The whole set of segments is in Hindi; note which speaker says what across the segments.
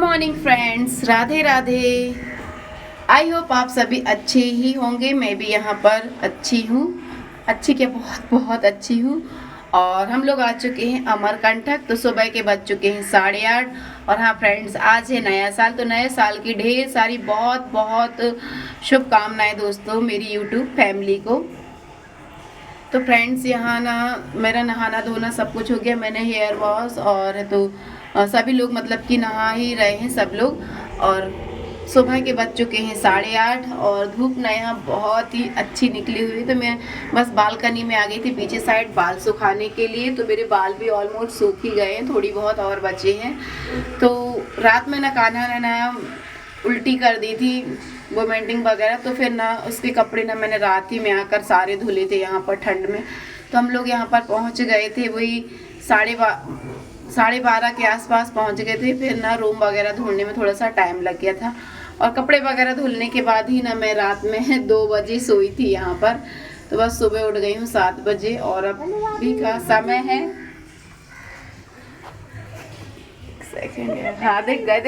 Speaker 1: Morning friends, Radhe Radhe. I hope आप सभी अच्छे ही होंगे। मैं भी यहाँ पर अच्छी हूँ, अच्छी क्या बहुत बहुत अच्छी हूँ। और हम लोग आ चुके हैं अमरकंटक। तो सुबह के बज चुके हैं 8:30। और हाँ फ्रेंड्स, आज है नया साल। तो नए साल की ढेर सारी बहुत बहुत शुभकामनाएं दोस्तों मेरी यूट्यूब फैमिली को। तो फ्रेंड्स यहाँ ना मेरा नहाना धोना सब कुछ हो गया। मैंने हेयर वॉश और तो सभी लोग मतलब कि नहा ही रहे हैं सब लोग। और सुबह के बज चुके हैं 8:30 और धूप ना यहाँ बहुत ही अच्छी निकली हुई। तो मैं बस बालकनी में आ गई थी पीछे साइड बाल सुखाने के लिए। तो मेरे बाल भी ऑलमोस्ट सूख ही गए हैं, थोड़ी बहुत और बचे हैं। तो रात में ना कान्हा ने ना उल्टी कर दी थी वोमिटिंग वगैरह। तो फिर ना उसके कपड़े ना मैंने रात ही में आकर सारे धुले थे यहाँ पर ठंड में। तो हम लोग यहाँ पर पहुँच गए थे वही 12:30 के आसपास पहुँच गए थे। फिर ना रूम वगैरह धुलने में थोड़ा सा टाइम लग गया था। और कपड़े वगैरह धुलने के बाद ही ना मैं रात में 2 बजे सोई थी यहाँ पर। तो बस सुबह उठ गई हूँ 7 बजे और अभी का समय है, सेकंड, हाँ दिख गए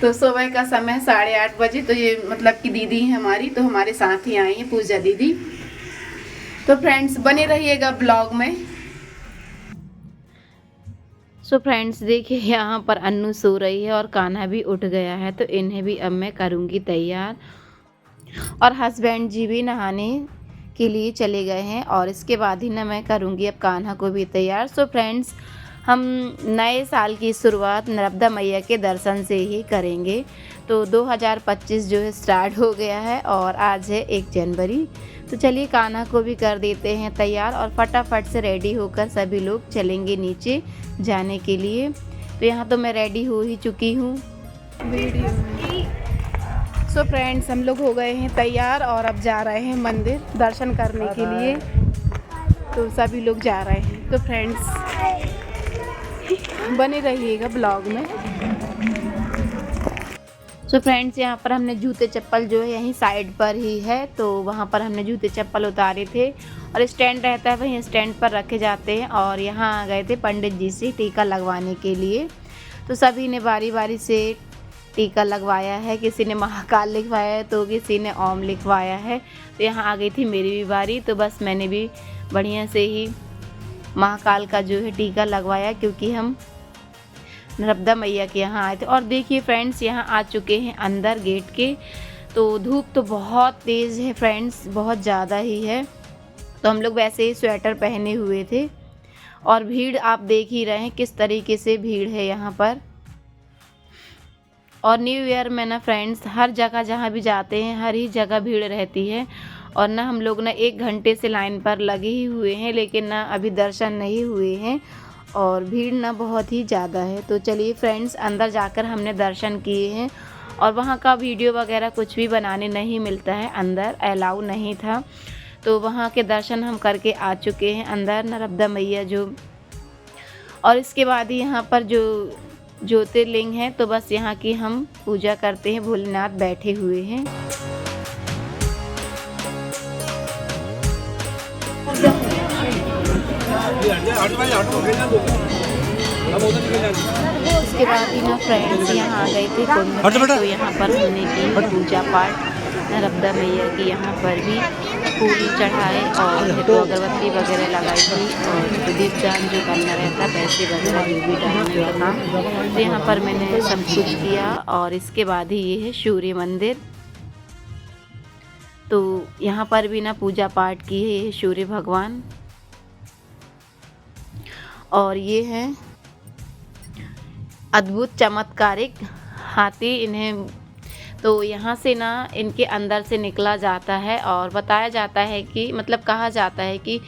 Speaker 1: तो सुबह का समय 8:30 बजे। तो ये मतलब कि दीदी है हमारी, तो हमारे साथ ही आई है पूजा दीदी। तो फ्रेंड्स बने रहिएगा ब्लॉग में। सो फ्रेंड्स देखिए यहाँ पर अन्नू सो रही है और कान्हा भी उठ गया है। तो इन्हें भी अब मैं करूँगी तैयार। और हस्बैंड जी भी नहाने के लिए चले गए हैं और इसके बाद ही ना मैं करूँगी अब कान्हा को भी तैयार। सो फ्रेंड्स हम नए साल की शुरुआत नर्मदा मैया के दर्शन से ही करेंगे। तो 2025 जो है स्टार्ट हो गया है और आज है 1 जनवरी। तो चलिए कान्हा को भी कर देते हैं तैयार और फटाफट से रेडी होकर सभी लोग चलेंगे नीचे जाने के लिए। तो यहाँ तो मैं रेडी हो ही चुकी हूँ। सो फ्रेंड्स हम लोग हो गए हैं तैयार और अब जा रहे हैं मंदिर दर्शन करने के लिए। तो सभी लोग जा रहे हैं। तो फ्रेंड्स बने रहिएगा ब्लॉग में। सो फ्रेंड्स यहाँ पर हमने जूते चप्पल जो है यहीं साइड पर ही है, तो वहाँ पर हमने जूते चप्पल उतारे थे और स्टैंड रहता है वहीं स्टैंड पर रखे जाते हैं। और यहाँ आ गए थे पंडित जी से टीका लगवाने के लिए। तो सभी ने बारी बारी से टीका लगवाया है। किसी ने महाकाल लिखवाया है तो किसी ने ओम लिखवाया है। तो यहाँ आ गई थी मेरी भी बारी। तो बस मैंने भी बढ़िया से ही महाकाल का जो है टीका लगवाया, क्योंकि हम नर्मदा मैया के यहाँ आए थे। और देखिए फ्रेंड्स यहाँ आ चुके हैं अंदर गेट के। तो धूप तो बहुत तेज़ है फ्रेंड्स, बहुत ज़्यादा ही है। तो हम लोग वैसे ही स्वेटर पहने हुए थे और भीड़ आप देख ही रहे हैं किस तरीके से भीड़ है यहाँ पर। और न्यू ईयर में ना फ्रेंड्स हर जगह जहाँ भी जाते हैं हर ही जगह भीड़ रहती है। और ना हम लोग ना 1 घंटे से लाइन पर लगे ही हुए हैं, लेकिन ना अभी दर्शन नहीं हुए हैं और भीड़ ना बहुत ही ज़्यादा है। तो चलिए फ्रेंड्स अंदर जाकर हमने दर्शन किए हैं। और वहाँ का वीडियो वगैरह कुछ भी बनाने नहीं मिलता है, अंदर अलाउ नहीं था। तो वहाँ के दर्शन हम करके आ चुके हैं अंदर नर्मदा मैया जो। और इसके बाद ही यहाँ पर जो ज्योतिर्लिंग है, तो बस यहाँ की हम पूजा करते हैं। भोलेनाथ बैठे हुए हैं। उसके बाद ही ना फ्रेंड्स यहाँ आ गए थे कुंड में। तो यहाँ पर हमने की पूजा पाठ नर्मदा मैया की। यहाँ पर भी फूल चढ़ाए और तो अगरबत्ती वगैरह लगाई थी और दीप दान जो करना रहता, पैसे वगैरह जो भी डालने का काम। तो यहाँ पर मैंने सब कुछ किया। और इसके बाद ही ये है सूर्य मंदिर। तो यहाँ पर भी ना पूजा पाठ की है। ये सूर्य भगवान और ये है अद्भुत चमत्कारिक हाथी। इन्हें तो यहाँ से ना इनके अंदर से निकला जाता है और बताया जाता है कि मतलब कहा जाता है कि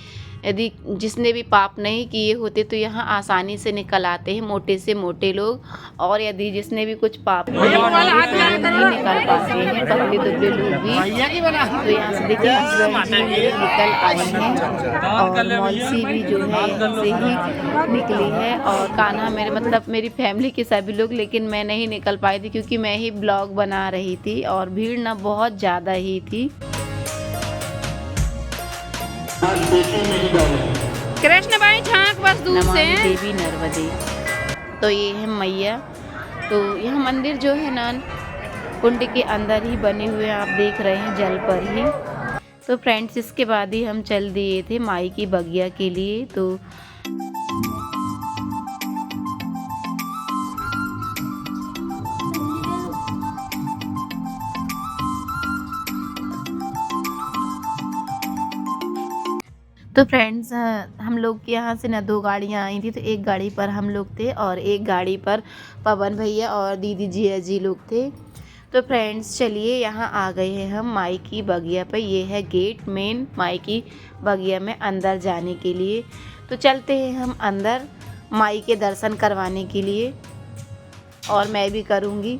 Speaker 1: यदि जिसने भी पाप नहीं किए होते तो यहाँ आसानी से निकल आते हैं मोटे से मोटे लोग। और यदि जिसने भी कुछ पाप किया तो नहीं निकल पाते हैं पतले दुबले लोग भी। तो यहाँ से देखिए हस्बैंड जी निकल आए हैं और मौलसी भी जो है यहाँ से ही निकली है। और कान्हा मेरे मतलब मेरी फैमिली के सभी लोग, लेकिन मैं नहीं निकल पाई थी क्योंकि मैं ही ब्लॉग बना रही थी और भीड़ ना बहुत ज़्यादा ही थी।
Speaker 2: कृष्ण भाई झांक बस दूर से।
Speaker 1: देवी नर्मदे। तो ये है मैया। तो यह मंदिर जो है ना कुंड के अंदर ही बने हुए आप देख रहे हैं, जल पर ही। तो फ्रेंड्स इसके बाद ही हम चल दिए थे माई की बगिया के लिए। तो फ्रेंड्स हम लोग के यहाँ से ना 2 गाड़ियाँ आई थी। तो एक गाड़ी पर हम लोग थे और एक गाड़ी पर पवन भैया और दीदी जिया जी लोग थे। तो फ्रेंड्स चलिए यहाँ आ गए हैं हम माई की बगिया पे। ये है गेट मेन माई की बगिया में अंदर जाने के लिए। तो चलते हैं हम अंदर माई के दर्शन करवाने के लिए, और मैं भी करूँगी।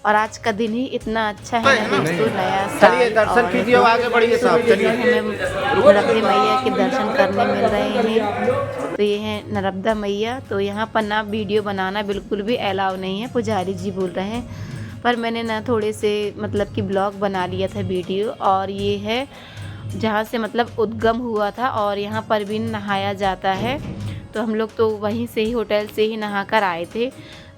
Speaker 1: और आज का दिन ही इतना अच्छा है ना दोस्तों, नया साल।
Speaker 2: चलिए दर्शन कीजिए, आगे बढ़िए साहब। चलिए
Speaker 1: हमें नर्मदा मैया के दर्शन करने मिल रहे हैं। तो ये है नर्मदा मैया। तो यहाँ पर ना वीडियो बनाना बिल्कुल भी अलाउ नहीं है, पुजारी जी बोल रहे हैं। पर मैंने ना थोड़े से मतलब कि ब्लॉग बना लिया था वीडियो। और ये है जहाँ से मतलब उद्गम हुआ था, और यहाँ पर भी नहाया जाता है। तो हम लोग तो वहीं से ही होटल से ही नहा कर आए थे।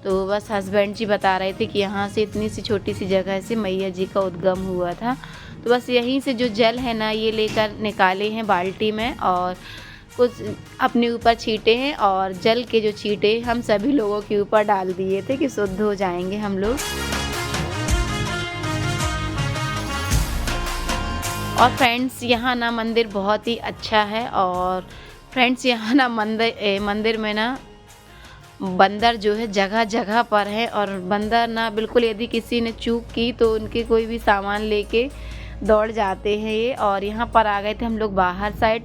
Speaker 1: तो बस हस्बैंड जी बता रहे थे कि यहाँ से इतनी सी छोटी सी जगह से मैया जी का उद्गम हुआ था। तो बस यहीं से जो जल है ना ये लेकर निकाले हैं बाल्टी में, और कुछ अपने ऊपर छींटे हैं, और जल के जो छींटे हम सभी लोगों के ऊपर डाल दिए थे कि शुद्ध हो जाएंगे हम लोग। और फ्रेंड्स यहाँ ना मंदिर बहुत ही अच्छा है। और फ्रेंड्स यहाँ ना मंदिर में ना बंदर जो है जगह जगह पर है। और बंदर ना बिल्कुल यदि किसी ने चूक की तो उनके कोई भी सामान लेके दौड़ जाते हैं ये। और यहाँ पर आ गए थे हम लोग बाहर साइड,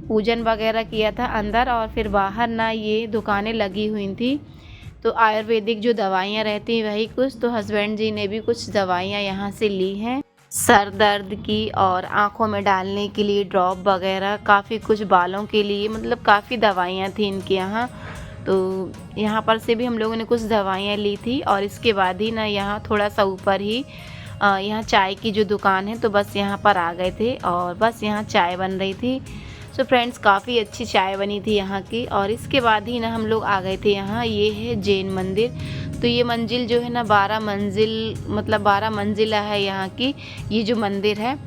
Speaker 1: पूजन वगैरह किया था अंदर, और फिर बाहर ना ये दुकानें लगी हुई थी। तो आयुर्वेदिक जो दवाइयाँ रहती हैं वही कुछ। तो हस्बैंड जी ने भी कुछ दवाइयाँ यहाँ से ली हैं, सर दर्द की, और आँखों में डालने के लिए ड्रॉप वगैरह, काफ़ी कुछ बालों के लिए, मतलब काफ़ी दवाइयाँ थी इनके यहाँ। तो यहाँ पर से भी हम लोगों ने कुछ दवाइयाँ ली थी। और इसके बाद ही ना यहाँ थोड़ा सा ऊपर ही यहाँ चाय की जो दुकान है, तो बस यहाँ पर आ गए थे, और बस यहाँ चाय बन रही थी। सो फ्रेंड्स काफ़ी अच्छी चाय बनी थी यहाँ की। और इसके बाद ही ना हम लोग आ गए थे यहाँ, ये है जैन मंदिर। तो ये मंजिल जो है ना 12 मंजिल, मतलब 12 मंजिला है यहाँ की ये जो मंदिर है।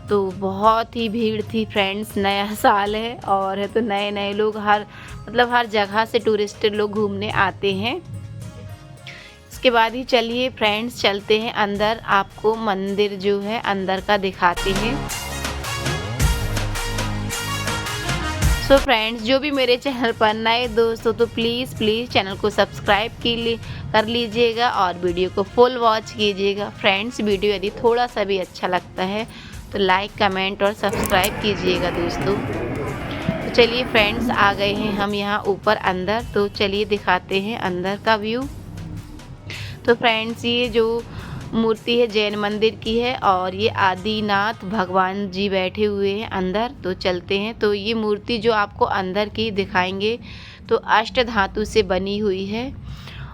Speaker 1: तो बहुत ही भीड़ थी फ्रेंड्स, नया साल है और है तो नए नए लोग हर जगह से टूरिस्ट लोग घूमने आते हैं। इसके बाद ही चलिए फ्रेंड्स चलते हैं अंदर, आपको मंदिर जो है अंदर का दिखाते हैं। सो फ्रेंड्स जो भी मेरे चैनल पर नए दोस्त हो तो प्लीज़ चैनल को सब्सक्राइब कर लीजिएगा और वीडियो को फुल वॉच कीजिएगा। फ्रेंड्स वीडियो यदि थोड़ा सा भी अच्छा लगता है तो लाइक कमेंट और सब्सक्राइब कीजिएगा दोस्तों। तो चलिए फ्रेंड्स आ गए हैं हम यहाँ ऊपर अंदर, तो चलिए दिखाते हैं अंदर का व्यू। तो फ्रेंड्स ये जो मूर्ति है जैन मंदिर की है और ये आदिनाथ भगवान जी बैठे हुए हैं अंदर। तो चलते हैं, तो ये मूर्ति जो आपको अंदर की दिखाएंगे तो अष्ट धातु से बनी हुई है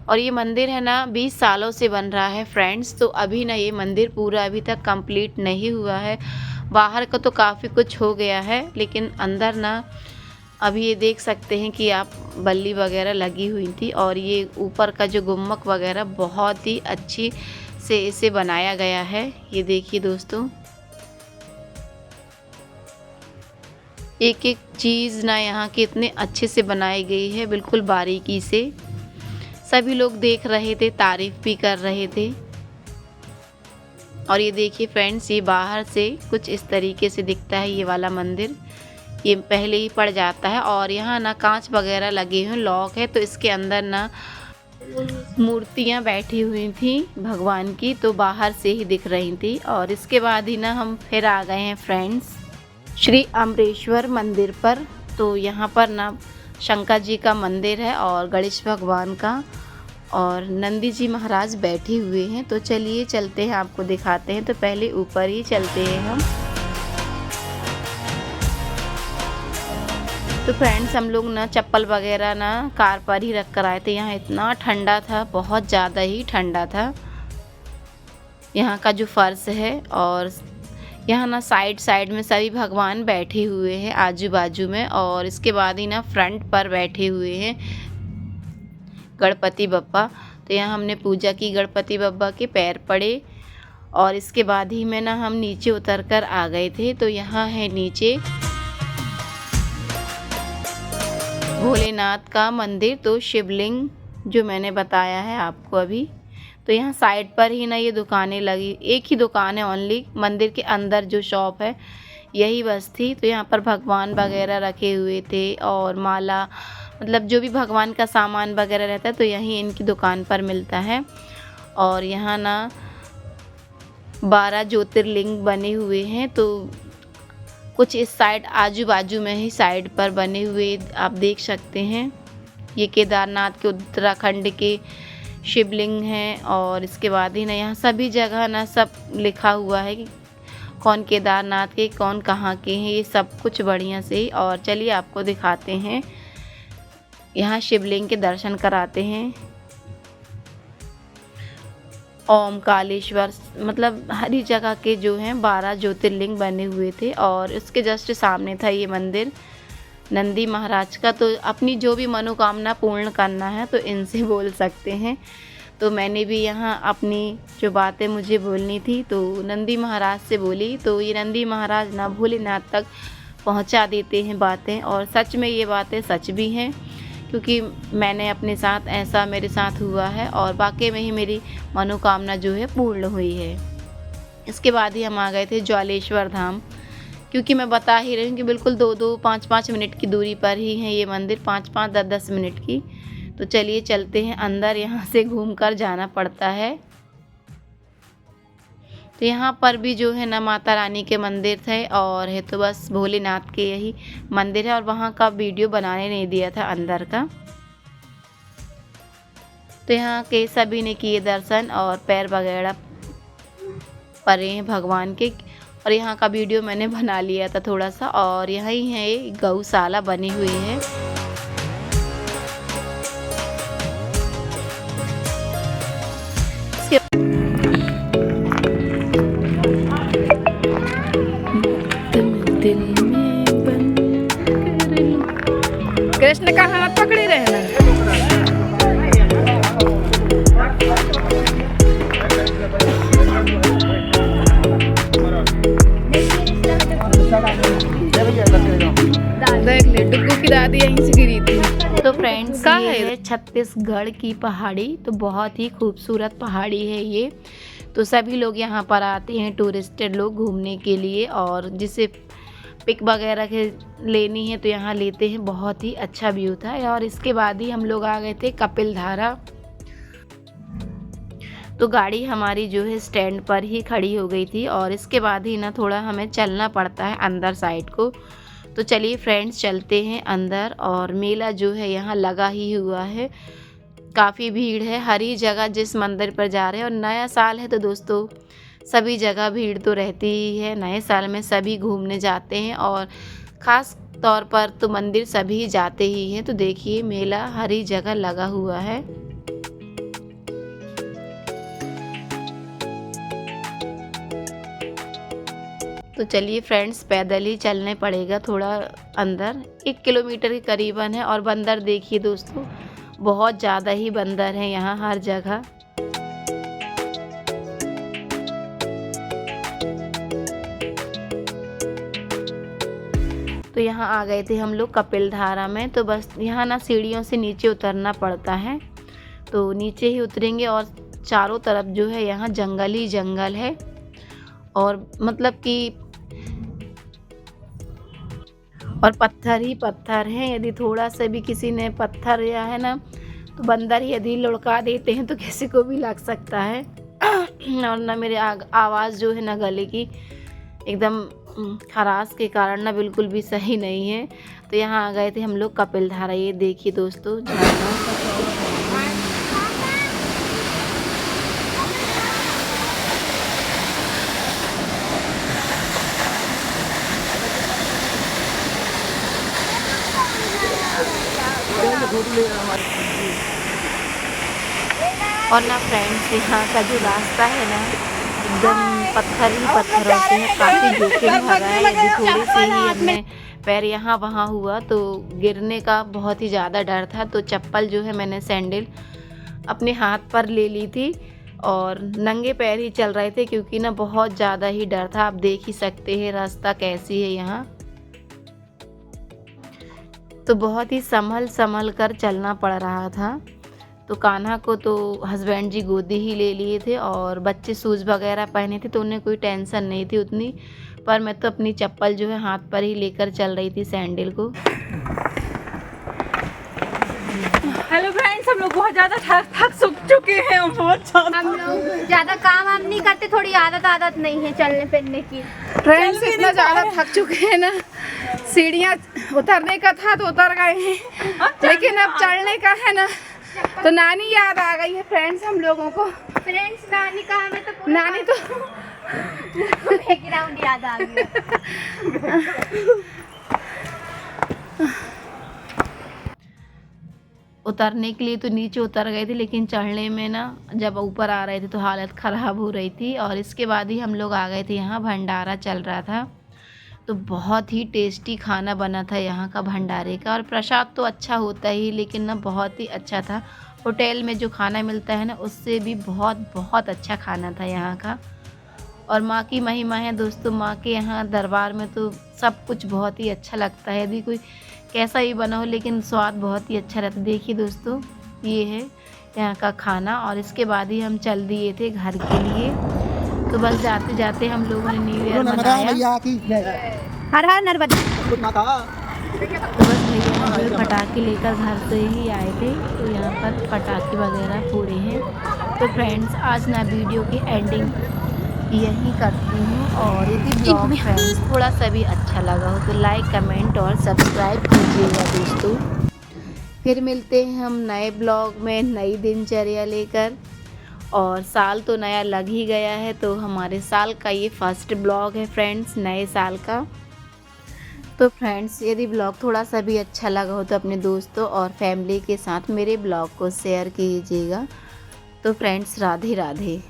Speaker 1: और ये मंदिर है ना 20 सालों से बन रहा है फ्रेंड्स। तो अभी ना ये मंदिर पूरा अभी तक कंप्लीट नहीं हुआ है। बाहर का तो काफ़ी कुछ हो गया है लेकिन अंदर ना अभी ये देख सकते हैं कि आप बल्ली वगैरह लगी हुई थी और ये ऊपर का जो गुम्मक वगैरह बहुत ही अच्छी से इसे बनाया गया है। ये देखिए दोस्तों, एक एक चीज़ ना यहाँ की इतने अच्छे से बनाई गई है, बिल्कुल बारीकी से। सभी लोग देख रहे थे, तारीफ भी कर रहे थे। और ये देखिए फ्रेंड्स, ये बाहर से कुछ इस तरीके से दिखता है ये वाला मंदिर। ये पहले ही पड़ जाता है और यहाँ ना कांच वगैरह लगे हुए, लॉक है, तो इसके अंदर ना मूर्तियाँ बैठी हुई थी भगवान की, तो बाहर से ही दिख रही थी। और इसके बाद ही ना हम फिर आ गए हैं फ्रेंड्स श्री अमरेश्वर मंदिर पर। तो यहाँ पर ना शंकर जी का मंदिर है और गणेश भगवान का, और नंदी जी महाराज बैठे हुए हैं। तो चलिए चलते हैं, आपको दिखाते हैं। तो पहले ऊपर ही चलते हैं हम। तो फ्रेंड्स हम लोग ना चप्पल वगैरह ना कार पर ही रख कर आए थे। यहाँ इतना ठंडा था, बहुत ज़्यादा ही ठंडा था यहाँ का जो फर्श है। और यहाँ ना साइड में सभी भगवान बैठे हुए हैं आजू बाजू में, और इसके बाद ही ना फ्रंट पर बैठे हुए हैं। गणपति बप्पा। तो यहाँ हमने पूजा की गणपति बप्पा के, पैर पड़े और इसके बाद ही में ना हम नीचे उतर कर आ गए थे। तो यहाँ है नीचे भोलेनाथ का मंदिर, तो शिवलिंग जो मैंने बताया है आपको अभी। तो यहाँ साइड पर ही ना ये दुकानें लगी, एक ही दुकान है ओनली, मंदिर के अंदर जो शॉप है यही बस थी। तो यहाँ पर भगवान वगैरह रखे हुए थे और माला, मतलब जो भी भगवान का सामान वगैरह रहता है तो यहीं इनकी दुकान पर मिलता है। और यहाँ ना 12 ज्योतिर्लिंग बने हुए हैं, तो कुछ इस साइड आजू बाजू में ही साइड पर बने हुए आप देख सकते हैं। ये केदारनाथ के, उत्तराखंड के शिवलिंग हैं। और इसके बाद ही ना यहाँ सभी जगह ना सब लिखा हुआ है कि कौन केदारनाथ के, कौन कहाँ के हैं, ये सब कुछ बढ़िया से। और चलिए आपको दिखाते हैं, यहाँ शिवलिंग के दर्शन कराते हैं। ओमकालेश्वर, मतलब हर ही जगह के जो हैं 12 ज्योतिर्लिंग बने हुए थे। और इसके जस्ट सामने था ये मंदिर नंदी महाराज का। तो अपनी जो भी मनोकामना पूर्ण करना है तो इनसे बोल सकते हैं। तो मैंने भी यहाँ अपनी जो बातें मुझे बोलनी थी तो नंदी महाराज से बोली। तो ये नंदी महाराज ना भोलेनाथ तक पहुँचा देते हैं बातें, और सच में ये बातें सच भी हैं, क्योंकि मैंने अपने साथ, ऐसा मेरे साथ हुआ है और वाकई में ही मेरी मनोकामना जो है पूर्ण हुई है। इसके बाद ही हम आ गए थे ज्वालेश्वर धाम, क्योंकि मैं बता ही रही हूँ कि बिल्कुल 2-2, 5-5 मिनट की दूरी पर ही है ये मंदिर, 5-5, 10-10 मिनट की। तो चलिए चलते हैं अंदर, यहाँ से घूमकर जाना पड़ता है। तो यहाँ पर भी जो है ना माता रानी के मंदिर थे, और है तो बस भोलेनाथ के यही मंदिर है। और वहाँ का वीडियो बनाने नहीं दिया था अंदर का। तो यहाँ के सभी ने किए दर्शन और पैर वगैरह पड़े हैं भगवान के। और यहाँ का वीडियो मैंने बना लिया था थोड़ा सा। और यहाँ ही है गौशाला बनी हुई है। कृष्ण का हाथ पकड़े रहना। देख ले, डुग्गू की दादी यहीं से गिरी थी। तो फ्रेंड्स, ये है छत्तीसगढ़ की पहाड़ी। तो बहुत ही खूबसूरत पहाड़ी है ये। तो सभी लोग यहाँ पर आते हैं, टूरिस्टेड लोग घूमने के लिए, और जिसे पिक वगैरह के लेनी है तो यहाँ लेते हैं। बहुत ही अच्छा व्यू था। और इसके बाद ही हम लोग आ गए थे कपिल धारा। तो गाड़ी हमारी जो है स्टैंड पर ही खड़ी हो गई थी। और इसके बाद ही ना थोड़ा हमें चलना पड़ता है अंदर साइड को। तो चलिए फ्रेंड्स, चलते हैं अंदर। और मेला जो है यहाँ लगा ही हुआ है, काफ़ी भीड़ है हर ही जगह जिस मंदिर पर जा रहे हैं। और नया साल है तो दोस्तों सभी जगह भीड़ तो रहती ही है। नए साल में सभी घूमने जाते हैं, और ख़ास तौर पर तो मंदिर सभी जाते ही हैं। तो देखिए मेला हर ही जगह लगा हुआ है। तो चलिए फ्रेंड्स, पैदल ही चलने पड़ेगा थोड़ा अंदर, 1 किलोमीटर के करीबन है। और बंदर देखिए दोस्तों, बहुत ज़्यादा ही बंदर हैं यहाँ हर जगह। तो यहाँ आ गए थे हम लोग कपिल धारा में। तो बस यहाँ ना सीढ़ियों से नीचे उतरना पड़ता है। तो नीचे ही उतरेंगे, और चारों तरफ जो है यहाँ जंगल ही जंगल है। और मतलब कि और पत्थर ही पत्थर हैं। यदि थोड़ा सा भी किसी ने पत्थर या है ना, तो बंदर यदि लुढ़का देते हैं तो किसी को भी लग सकता है। और ना मेरे आवाज़ जो है ना गले की एकदम खराश के कारण ना बिल्कुल भी सही नहीं है। तो यहाँ आ गए थे हम लोग कपिल धारा। ये देखिए दोस्तों, और ना फ्रेंड्स यहाँ का जो रास्ता है ना
Speaker 3: एकदम पत्थर ही पत्थर होते हैं, काफ़ी जोखिम भरा है। यदि थोड़ी सी ही हमने पैर यहाँ वहाँ हुआ तो गिरने का बहुत ही ज़्यादा डर था। तो चप्पल जो है मैंने सैंडल अपने हाथ पर ले ली थी और नंगे पैर ही चल रहे थे, क्योंकि ना बहुत ज़्यादा ही डर था। आप देख ही सकते हैं रास्ता कैसी है यहाँ, तो बहुत ही संभल कर चलना पड़ रहा था। तो कान्हा को तो हस्बैंड जी गोदी ही ले लिए थे और बच्चे शूज़ वगैरह पहने थे तो उन्हें कोई टेंशन नहीं थी उतनी, पर मैं तो अपनी चप्पल जो है हाथ पर ही लेकर चल रही थी सैंडल को।
Speaker 4: हेलो फ्रेंड्स, हम लोग बहुत ज़्यादा थक चुके हैं। हम
Speaker 5: लोग ज़्यादा काम हम नहीं करते, थोड़ी आदत नहीं है चलने फिरने की।
Speaker 1: फ्रेंड्स इतना ज़्यादा थक चुके हैं ना, सीढ़ियाँ उतरने का था तो उतर गए हैं, लेकिन अब चढ़ने का है ना, तो नानी याद आ गई है फ्रेंड्स हम लोगों को।
Speaker 5: फ्रेंड्स नानी का हमें तो
Speaker 1: नानी तो
Speaker 5: बैकग्राउंड याद आ गया।
Speaker 3: उतरने के लिए तो नीचे उतर गए थे, लेकिन चढ़ने में ना जब ऊपर आ रहे थे तो हालत ख़राब हो रही थी। और इसके बाद ही हम लोग आ गए थे, यहाँ भंडारा चल रहा था। तो बहुत ही टेस्टी खाना बना था यहाँ का भंडारे का, और प्रसाद तो अच्छा होता ही, लेकिन ना बहुत ही अच्छा था। होटल में जो खाना मिलता है ना उससे भी बहुत अच्छा खाना था यहाँ का। और माँ की महिमा है दोस्तों, माँ के यहाँ दरबार में तो सब कुछ बहुत ही अच्छा लगता है, यदि कोई कैसा ही बना हो लेकिन स्वाद बहुत ही अच्छा रहता है। देखिए दोस्तों, ये है यहाँ का खाना। और इसके बाद ही हम चल दिए थे घर के लिए। तो बस जाते जाते हम लोगों ने न्यू ईयर मनाया।
Speaker 5: हर हर नर्मदा।
Speaker 3: तो बस भैया हम लोग पटाखे लेकर घर से ही आए थे, तो यहाँ पर पटाखे वगैरह फोड़े हैं। तो फ्रेंड्स आज ना वीडियो की एंडिंग यही करती हूँ, और यदि ब्लॉग फ्रेंड्स थोड़ा सा भी अच्छा लगा हो तो लाइक कमेंट और सब्सक्राइब कीजिएगा दोस्तों। फिर मिलते हैं हम नए ब्लॉग में नई दिनचर्या लेकर। और साल तो नया लग ही गया है, तो हमारे साल का ये फर्स्ट ब्लॉग है फ्रेंड्स, नए साल का। तो फ्रेंड्स यदि ब्लॉग थोड़ा सा भी अच्छा लगा हो तो अपने दोस्तों और फैमिली के साथ मेरे ब्लॉग को शेयर कीजिएगा। तो फ्रेंड्स राधे राधे।